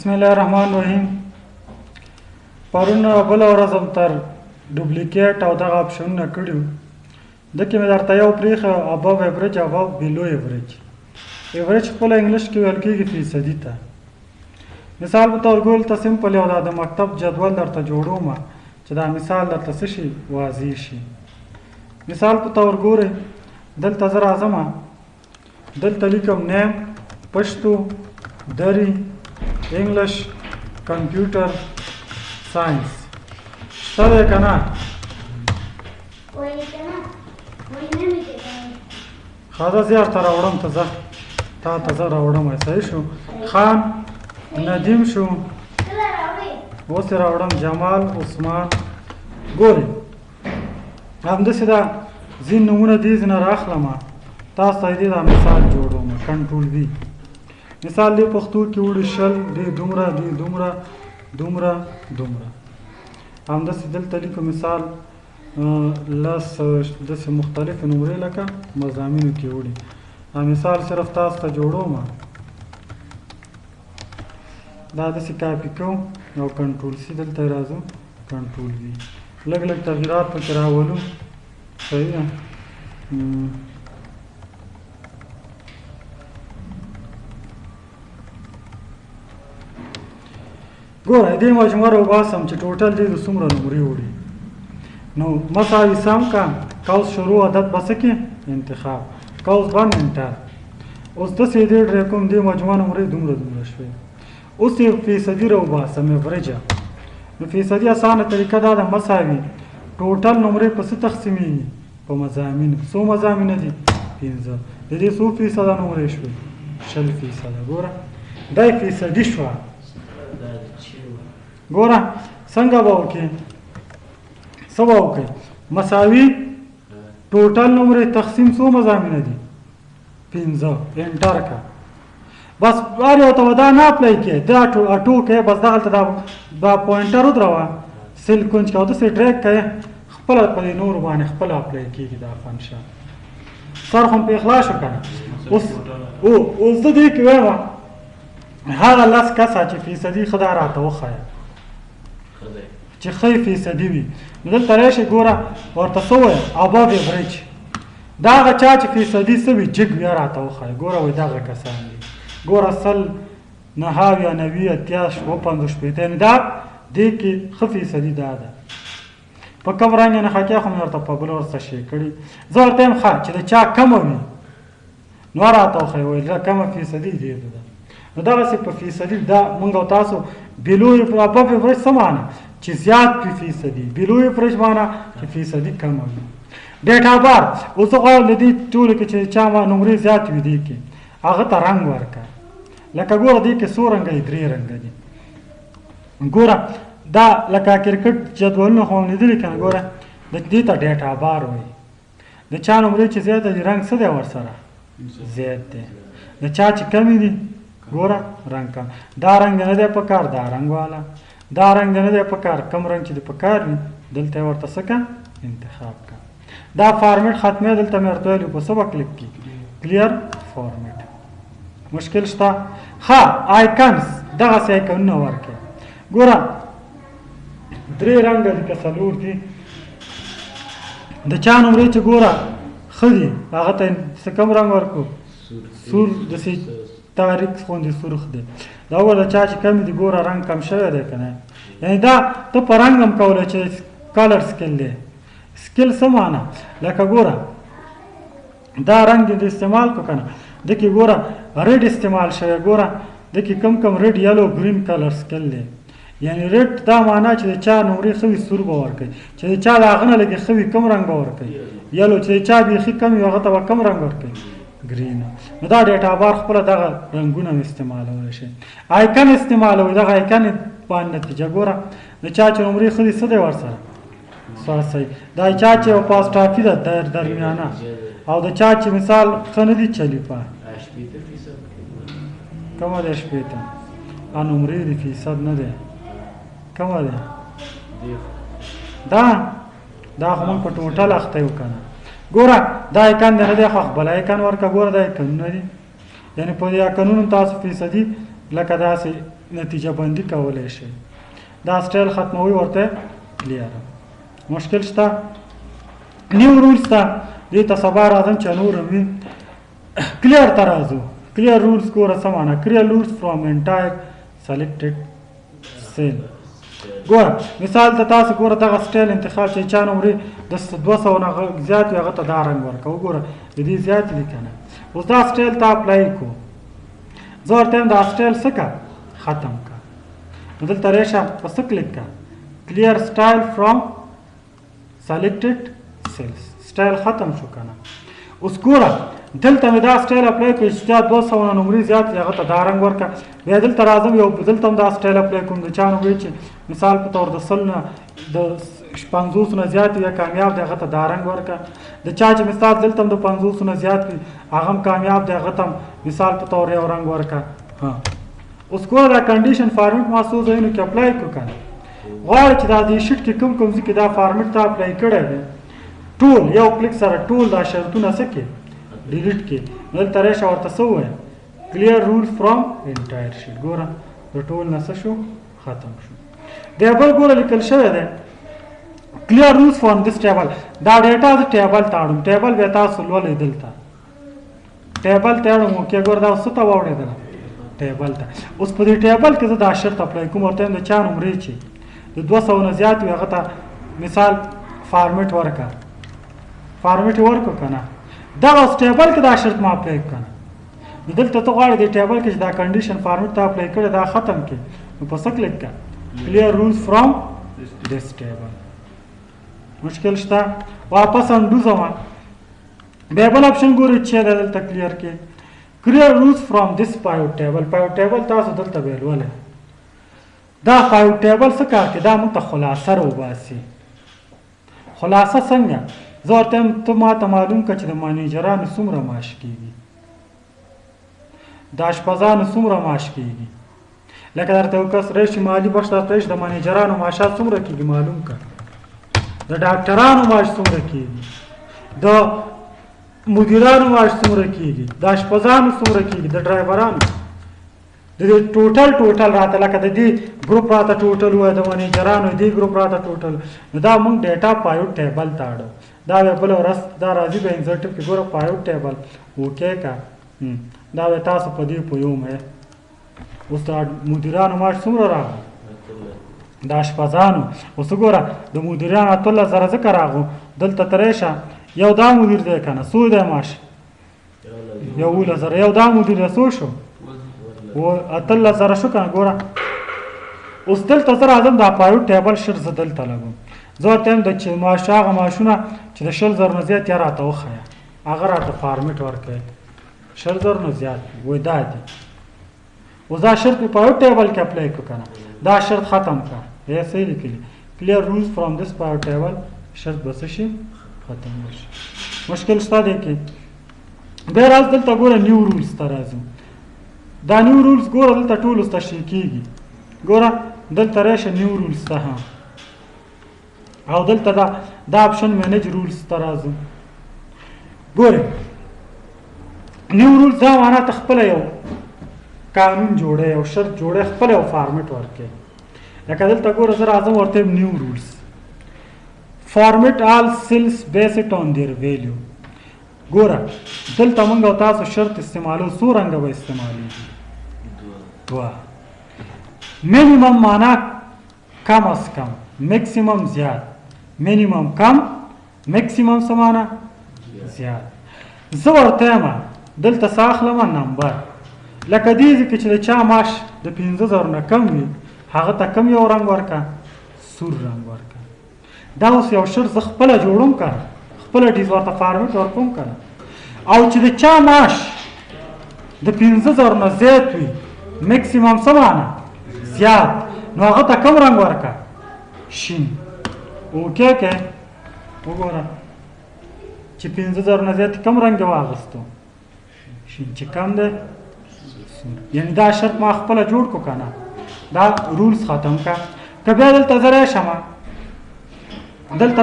بسم الله الرحمن الرحیم. پرون بله ورځ هم تر ډوپلیکیټ او دغه اپشنونه کړي وو. دکې مې درته یو پرېښی ابو ایوریج او بیلو ایوریج. ایوریج خپله انګلیش کې ویل کېږي فیصدي ته. مثال په طور ګول ته سمپل یو د مکتب جدول درته جوړوم چې دا مثال درته څه شي واضح شي. مثال په طور ګورئ دلته زه راځم، دلته لیکم نیم پښتو دري انګلیش کمپیوټر ساينس. شته دی که نه؟ ښه زه زیار ته راوړم، ته ځه تا ته زه راوړم. صحیح شو. خان ندیم شو، اوس یې راوړم جمال عثمان. ګورئ همداسې دا ځینې نومونه دې ځینې رااخلم، تاسو ته یې دا مثال جوړوم. کنټرول وي مثال دی پښتو کې وړي شل دی دومره دی دومره دومره دومره. همداسې دلته لیکو مثال لس داسې مختلفې نمرې لکه مضامینو کې وړي. مثال صرف تاسو ته جوړوم، دا داسې کاپي کوم او کنټرول سی دلته راځو کنټرول وي لږ لږ تغییرات پکې راولو. صحیح ده. ګوره دې مجموعه راوباسم چې ټوټل دې د څومره نمرې وړي. نو مساوي سم کا قوس شروع عدد به څه کې انتخاب قوس بند انټر. اوس داسې دې ډرې کوم دې مجموعه نمرې دومره دومره شوې. اوس یې فیصدي راوباسم ایوریجه. نو فیصدي اسانه طریقه دا ده مساوي ټوټل نمرې په څه تقسیمېږي په مضامینو. څو مضامینه دي؟ 15. د دې څو فیصده نمرې شوې؟ 60%. ګوره دا یې فیصدي شوه. ګوره څنګه به وکړي، څه به وکړي؟ مساوي ټوټل نمرې تقسیم څو مضامینه دي؟ 15. انټر که بس هر یو ته به دا نه اپلای کړې، دا اټو کوې بس دغلته دا پوینټر ودروه سیل کونج کوه داسې ډریک کوې خپله په دې نورو باندې خپله اپلای کېږي دا فنکشن. سر خو م پې اخلاص شو که نه. اوس زه دې کې وایم هغه 10 کسه چې فیصدي ښه دا راته وښیه چې ښه فیصدي وي. نو دلته راشئ ګوره ورته څه ووایه ابو ایوریج. دا هغه چا چې فیصدي څه وي جګ بیا راته وښیه. ګوره وایي دغه کسان دي. ګوره 100 9 یا 90 80 50 شپېته یعنې دا دې کې ښه فیصدي دا ده. په کوم رنګ یې نښه کړې خو مې ورته په بل ورته شی کړي. زه ورته یم ښه چې د چا کمه وي نو راته وښیه وایي دا کمه فیصدي دې ده. نو دغسې په فیصدي دا مونږ او تاسو بیلو ابو ایوریج څه معنی چې زیات په فیصدي، بیلو ایوریج معنی چې فیصدي کمه وي. ډیټا بار اوس زه غواړم د دې ټولو کې چې چا نمرې زیات وي دې کې هغه ته رنګ ورکړه. لکه ګوره دې کې څو رنګه دي؟ 3 رنګه دي. ګوره دا لکه کرکټ جدولونه خو هم لیدلي که نه. ګوره دې ته ډیټا بار وایي. د چا نمرې چې زیاته دي رنګ څه دی ورسره؟ زیات دی. د چا چې کمې دي ګوره رنګ کم. دا رنګ نه دی په کار، دا رنګ والا. دا رنګ نه دی په کار، کم رنګ چې دی په کار وي دلته یې ورته څه که انتخاب که. دا فارمیټ ختمې دلته مې ورته ویلي په څه به کلیک کړي کلیر فارمیټ. مشکل شته؟ ښه آیکنز دغسې آیکنونه ورکړي. ګوره 3 رنګه دي که 4 دي. د چا نمرې چې ګوره ښه دي هغه ته څه کوم رنګ ورکړو؟ سور داسې تاریک غوندې سرخ دی. دا وګوره د چا چې کمې دي ګوره رنګ کم شوی دی که نه. یعنې دا ته په رنګ هم کولی چې کلر سکیل دی. سکیل څه معنی؟ لکه ګوره دا رنګ دې استعمال کړو که نه، دکې ګوره ریډ استعمال شوی. ګوره دکې کم ریډ یلو ګرین کلر سکیل دی. یعنې ریډ دا معنا چې د چا نمرې ښه وي سور به ورکوي، چې د چا د هغه نه لږې ښه وي کوم رنګ به ورکوي؟ یلو. چې د چا بیخي کم وي هغه ته به کوم رنګ ورکوي؟ ګرین. نو دا ډیټا بار خپله دغه رنګونه هم استعمالولی شي. آیکن استعمالوي دغه آیکن باندې نتیجه ګوره د چا چې نمرې ښه دي څه دی ورسره؟ صحیح. دا چا چې پاسټافي ده درمیانه او د چا چې مثال ښه نه دي چلیپه کومه ده 80 نمرې دي فیصد نه دی کومه ده دا خو موږ په ټوټل اخته یو که نه. ګوره دا آیکن دی نه دی خو خپل آیکن ورکړه. ګوره دا آیکنونه دي یعنې په دې آیکنونو تاسو فیصدي لکه داسې نتیجه بندي کولی شي. دا سټایل ختموي ورته کلیر. مشکل شته؟ نیو رولز ته دې ته سبا راځم چې نور هم وي. کلیر ته راځو. کلیر رولز ګوره څه معنا؟ کلیر رولز فرام انټایر سلیکټډ سیل. ګوره مثال ته تاسو ګوره دغه سټایل انتخاب چې چا نمرې د 200 نه زیات وي هغه ته دا رنګ ورکوه. وګوره د دې زیات دي که نه. اوس دا سټایل ته اپلای کړو. زه ورته وایم دا سټایل څه کړه؟ ختم کړه. نو دلته راشه په څه کلیک کړه؟ کلیر سټایل فرام سلیکټډ سیلز. سټایل ختم شو که نه. اوس ګوره دلته مې دا سټایل اپلای کړو چې چا 200 نه نمرې زیات وي هغه ته دا رنګ ورکړه. بیا دلته راځم یو دلته هم دا سټایل اپلای کوم د چا نمرې چې مثال په طور د 100 نه د 50 نه زیات وي یا کامیاب دی هغه ته دا رنګ ورکړه. د چا چې مثال دلته هم د 50 نه زیات وي هغه هم کامیاب دی هغه ته هم مثال په طور یو رنګ ورکړه. اوس ګوره دا کنډیشن فارمیټ ما څو ځایونو کې اپلای کړو که نه. غواړې چې دا دې شیټ کې کوم کوم ځای کې دا فارمیټ ته اپلای کړی دی ټول یو کلیک سره ټول دا شرطونه څه کې ډیلیټ کې. دلته راشه ورته څه ووایه؟ کلیر رول فرام انټایر شیټ. ګوره د ټول نه څه شو؟ ختم شو. بیا بل ګوره لیکل شوی دی کلیر رولز فرام دس ټیبل. دا ډیټا زه ټیبل ته اړم. ټیبل بیا تاسو لولئ دلته ټیبل ته اړم. اوکې ګوره دا څه ته واوړېدله؟ ټیبل ته. اوس په دې ټیبل کې زه دا شرط اپلای کوم ورته وایم د چا نمرې چې د 200 نه زیات وي هغه ته مثال فارمیټ ورکړه. فارمیټ یې ورکړو که نه. دغه اوس ټیبل کې دا شرط ما اپلای کړه. نو دلته ته غواړې دې ټیبل کې چې دا کنډیشن فارمیټ ته اپلای کړی دا ختم کړې. نو په څه کلیک کړه؟ کلیر رولز فرام دس ټیبل. مشکل شته؟ واپس انډو ځم. بیا بل اپشن ګورئ چې دی دلته کلیر کې کلیر رولز فرام دس پایوټ ټیبل. پایوټ ټیبل تاسو دلته به لولئ. دا پایوټ ټیبل څه کار کوي؟ دا موږ ته خلاصه راوباسي. خلاصه څنګه؟ زه ورته وایم ته ما ته معلوم کړه چې د مانیجرانو څومره معاش کېږي، د اشپزانو څومره معاش کېږي. لکه درته یو کس راشي مالي بخش درته راشي د مانیجرانو معاشات څومره کېږي معلوم کړه، د ډاکټرانو معاش څومره کېږي، د مدیرانو معاش څومره کېږي، د اشپزانو څومره کېږي، د ډرایورانو د دې ټوټل راته لکه د دې ګروپ راته ټوټل وایي، د مانیجرانو دې ګروپ راته ټوټل. نو دا موږ ډیټا پایوټ ټیبل ته اړو. دا به بله ورځ دا راځي به انزرټ کې ګوره پایوټ ټیبل اوکې که دا به تاسو په دې پوهیږم. اوس د مدیرانو معاش څومره راغی؟ د اشپزانو اوس وګوره د مدیرانو 18,000 ځکه راغو. دلته ته رایشه یو دا مدیر دی که نه څو دی معاش؟ 11,000. یو دا مدیر دی څو شو؟ 18,000 شو که نه. ګوره اوس دلته زه راځم دا پایوټ ټیبل شر زه دلته لګوم. زه ورته وایم د چې معاش هغه معاشونه چې د 20,000 نه زیات یا راته وښیه هغه راته فارمیټ ورکوي. 20,000 نه زیات وایي دا دي. اوس دا شرط مې پایوټ ټیبل کې اپلای کړو که نه، دا شرط ختم کړه. یا صحیح لیکلي کلیر رولز فرام دس پایوټ ټیبل شرط به څه شي؟ ختم شي. مشکل شته دی کې. بیا راځ دلته ګوره نیو رولز ته راځو. دا نیو رولز ګوره دلته ټول اوس تشریح کېږي. ګوره دلته راشه نیو رولز ته او دلته دا اپشن مینج رولز ته راځو. ګوره نیو رولز دا معنا ته خپله یو قانون جوړه، یو شرط جوړه، خپل یو فارمیټ ورکړي. لکه دلته ګوره زه راځم ورته نیو رولز فارمیټ آل سیلز بیسډ آن دیر ویلیو. ګوره دلته موږ او تاسو شرط استعمالو څو رنګه به استعمالیږي؟ دوه. مینیمم معنا کم از کم، میکسیمم زیاد. مینیمم کم، میکسیمم څه معنا؟ زیاد. زه ورته یم دلته څه اخلم؟ نمبر. لکه دې ځای کې چې د چا معاش د 15,000 نه کم وي هغه ته کم یو رنګ ورکړه؟ سور رنګ ورکړه. دا اوس یو شرط زه خپله جوړوم که نه، خپله ډیز ورته فارمیټ ورکوم که نه. او چې د چا معاش د 15,000 نه زیات وي میکسیمم څه معنا؟ زیات. نو هغه ته کم رنګ ورکړه؟ شین. اوکې که وګوره چې 15,000 نه زیات کم رنګ یې واخیستو؟ شین. چې کم دی یعنی دا شرط ما خپله جوړ کړو که نه، دا رولز ختم که. که بیا دلته زه راشم دلته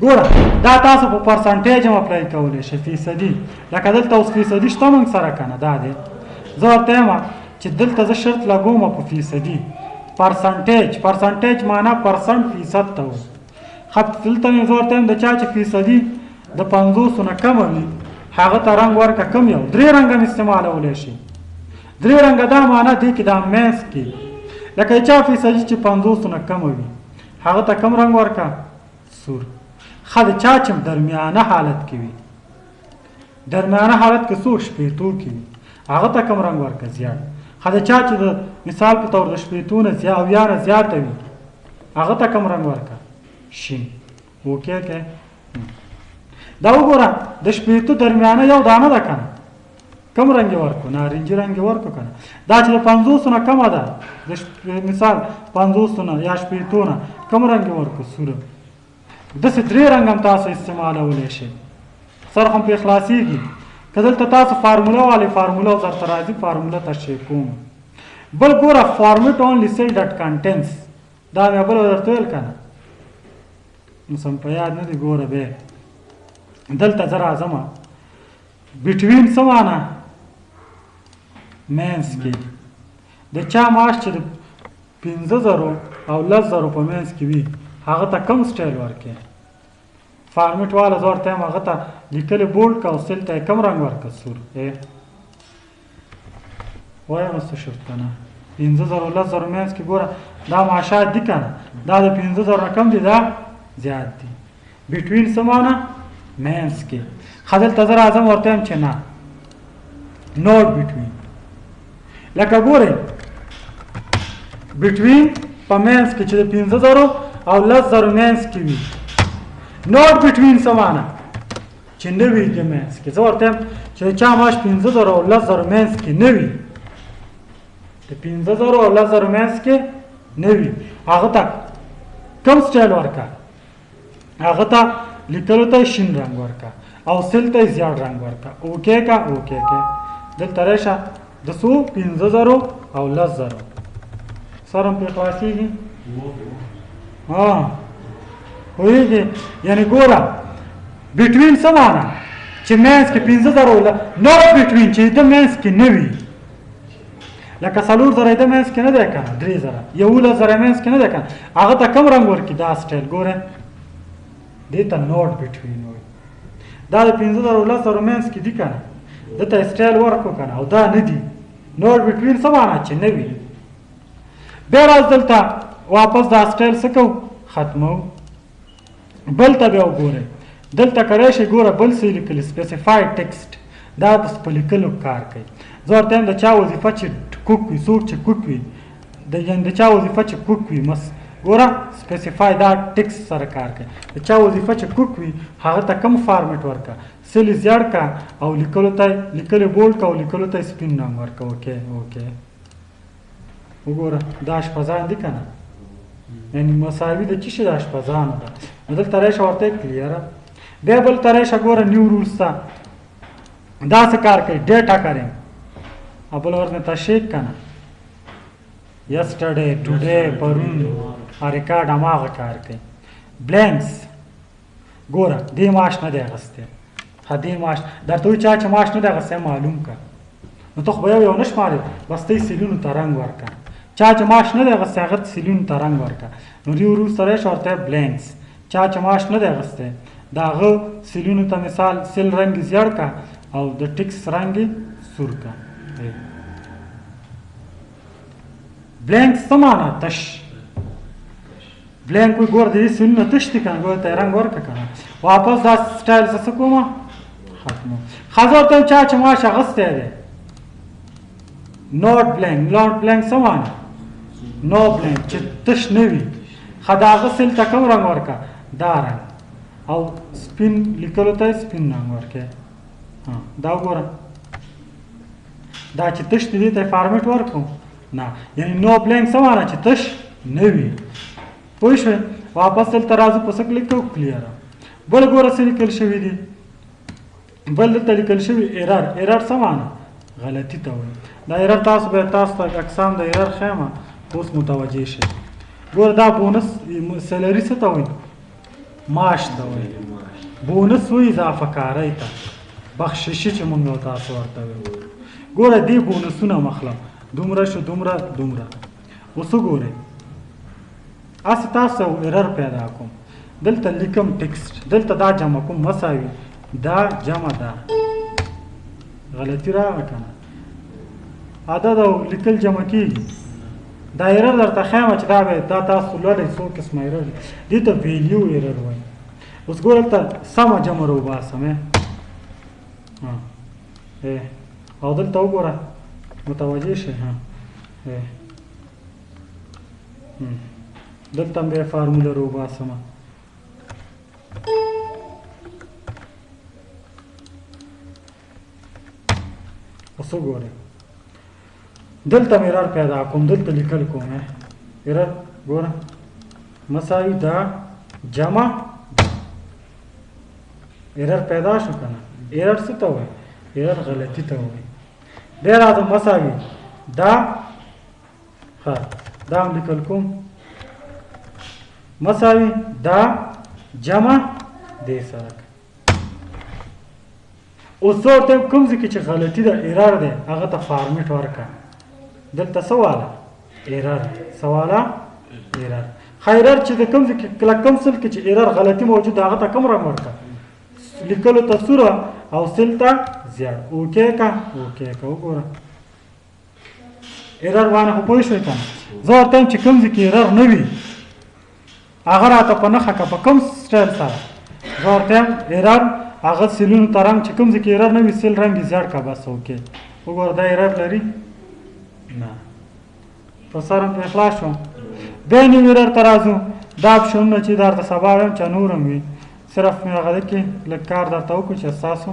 ګوره دا تاسو په پرسنټیج هم اپلای کولی شئ، فیصدي. لکه دلته اوس فیصدي شته موږ سره که نه، دا دی. زه ورته یم چې دلته زه شرط لګوم په فیصدي پرسنټیج معنا پرسنټ فیصد ته وایي. خط دلته مې زه ورته وایم د چا چې فیصدي د 50 نه کمه وي هغه ته رنګ ورکړه کم یو 3 رنګ هم استعمالولی شي. 3 رنګه دا معنا دی کې دا منځ کې لکه چا فیصدي چې 50 نه کمه وي هغه ته کم رنګ ورکړه سور. ښه د چا چې درمیانه حالت کې وي درمیانه حالت کې څو شپېتو کې وي هغه ته کم رنګ ورکړه زیات. ښه د چا چې د مثال په طور د شپېتو نه اویا نه زیاته وي هغه ته کم رنګ ورکړه شین. اوکې که دا وګوره د شپېتو درمیانه یو دانه ده که نه کم رنګ یې ورکړو نارنجي رنګ یې ورکړو که نه. دا چې د 50 نه کمه ده د مثال 50 نه یا شپېتو نه کم رنګ یې ورکړو سوره. داسې 3 رنګ هم تاسو استعمالولی شئ سر خو پرې خلاصېږي. که دلته تاسو فارموله والئ فارموله درته راځي فارموله تشریح کوم. بل ګوره فارمیټ اونلی سیل ډټ کنټینس دا مې بله درته ویل که نه نو سم په یاد نه دی. ګوره بیا دلته زه راځمه بټوین څه معنا منځ کې د چا معاش چې د 15,000 او 10,000 په منځ کې وي هغه ته کم سټایل ورکړي. فارمیټ والا زه ورته یم هغه ته لیکلې بولډ که او سیل ته یې کم رنګ ورکړه سور. وایم اوس څه شرط که نه 15,000 او 10,000 منځ کې ګوره دا معاشات دي که نه دا د 15,000 نه کم دي دا زیات دي. بټوین څه معنا منځ کې. ښه دلته زه راځم ورته یم چې نه نوټ بټوین لکه ګورئ بټوین په منځ کې چې د 15,000 او 10,000 منځ کې وي نوټ بټوین څه معنا چې نه وي د منځ کې. زه ورته یم چې د چا معاش 15,000 او 10,000 منځ کې نه وي د 15,000 او 10,000 منځ کې نه وي هغه ته کم سټایل ورکړه هغه ته لیکلو ته شین رنګ ورکړه او سیل ته زیات رنګ ورکړه. اوکې که اوکې که دلته راشه د څو 15,000 او 10,000 سر هم پرې خلاصېږي. پوهېږي یعنې ګوره بټوین څه معنا چې منځ کې 15,000 نوټ بټوین چې د منځ کې نه وي لکه 4,000 د منځ کې نه دی که نه 3,000 11,000 منځ کې نه دی که نه هغه ته کم رنګ ورکړي دا سټایل ګوره دې ته نوټ بټوین وایي. دا د 15,000 او 10,000 منځ کې دي که نه دته سټایل ورکړو که نه او دا نه دي نوټ بټوین څه معنا چې نه وي. بیا راځ دلته واپس دا سټایل څه کوو ختمو. بل ته بیا وګورئ دلته که راشئ ګوره بل څه یې لیکلي سپیسیفاید ټکسټ دا په لیکلو کار کوي. زه ورته یم د چا وظیفه چې کوک وي څوک چې کوک وي د چا وظیفه چې کوک وي مس ګوره سپیسیفای دا ټکسټ سره کار کوي. د چا وظیفه چې کوک وي هغه ته کم فارمیټ ورکړه سیل زیړ کا او لیکلو ته لیکلې بولډ کا او لیکلو ته سپین رنګ ورکړه. اوکې اوکې وګوره دا اشپزان دي که نه یعنې مساوي د څه شي د اشپزانو ده. نو دلته راشه ورته کلیره. بیا بل ته راشه ګوره نیو رولز ته دا څه کار کوي ډیټا کریم او بل ورته تشریح که نه یسټرډے ټوډے پرون ریکارډ هماغه کار کوي. بلینکس ګوره دې معاش نه دی اخیستی ښه دې معاش درته وایي چا چې معاش نه دی اخیستی معلوم که نو ته خو به یو نه شمارې بس ته یې سیلونو ته رنګ ورکړه. چا چې معاش نه دی اخیستی هغه سیلونو ته رنګ ورکړه. نو دې وروسته راشي ورته بلینکس چا چې معاش نه دی اخیستی د هغه سیلونو ته مثال سیل رنګ یې زیړ که او د ټکس رنګ یې سور که. بلینک څه معنا تش بلینک وایي ګوره د دې سیلونه تش دي که نه ګوره ته یې رنګ ورکړه که نه واپس دا سټایل څه کومه ختمو. ښه زه ورته چا چې معاش اخیستی دی نوټ بلینک څه معنا نو بلینک چې تش نه وي ښه د هغه سیل ته کوم رنګ ورکړه دا رنګ او سپین لیکلو ته سپین رنګ ورکړه. دا وګوره دا چې تش دی دې ته یې فارمیټ ورکړو نه یعنې نو بلینک څه معنا چې تش نه وي. پوه شوې واپس دلته راځو په څه کلیک کوو کلیره. بل ګوره څه لیکل شوي دي بل دلته لیکل شوي ایرر څه معنا غلطي ته وایي. دا ایرر تاسو باید تاسو ته اقسام د ایرر ښیم اوس متوجه شئ. ګوره دا بونس سیلري څه ته وایي معاش ته وایي. بونس وایي اضافه کاری ته بخششي چې مونږ تاسو ورته وایو. ګوره دې بونسونه مخله دومره شو دومره اوس وګورئ هسې تاسو ایرر پیدا کوم دلته لیکم ټکسټ دلته دا جمع کوم مساوي دا جمع ده غلطي راغله که نه عدد او لیکل جمع کېږي دا ایرر درته ښیم چې دا تاسو لولئ څو قسمه ایرر دي دې ته ویلیو ایرر وایي اوس ګوره دلته سمه جمع راوباسم او دلته وګوره متوجه شئ دلته هم بیا فارموله راوباسمه اوس وګورئ دلته مې ایرر پیدا کوم دلته لیکل کوم ایرر ګوره مساوي دا جمع ایرر پیدا شو که نه ایرر څه ته وایي ایرر غلطي ته وایي بیا راځم مساوي دا دا هم لیکل کوم مساوي دا جمع دې سره اوس ورته کوم ځای کې چې غلطي ده ایرر دی هغه ته فارمیټ ورکړه دلته څه واله ایرر څه واله ایرر ښه ایرر چې د کوم ځای کې کله کوم سل کې چې ایرر غلطي موجود ده هغه ته کوم رنګ ورکړه لیکلو ته سوره او سل ته زیړ اوکې که اوکې که وګوره ایرر باندې خو پوه شوئ که نه زه ورته یم چې کوم ځای کې ایرر نه وي هغه راته په نښه که په کوم سټایل سره زه ورته یم ایرر هغه سیلونو ته رنګ چې کوم ځای کې ایرر نه وي سیل رنګ یې زیړ که بس اوکې وګوره دا ایرر لري نه په سر هم پرې خلاص شوم بیا نیم ایرر ته راځو دا اپشنونه چې درته سبا وایم چې نور هم وي صرف مې هغه کې لږ کار درته وکړو چې ستاسو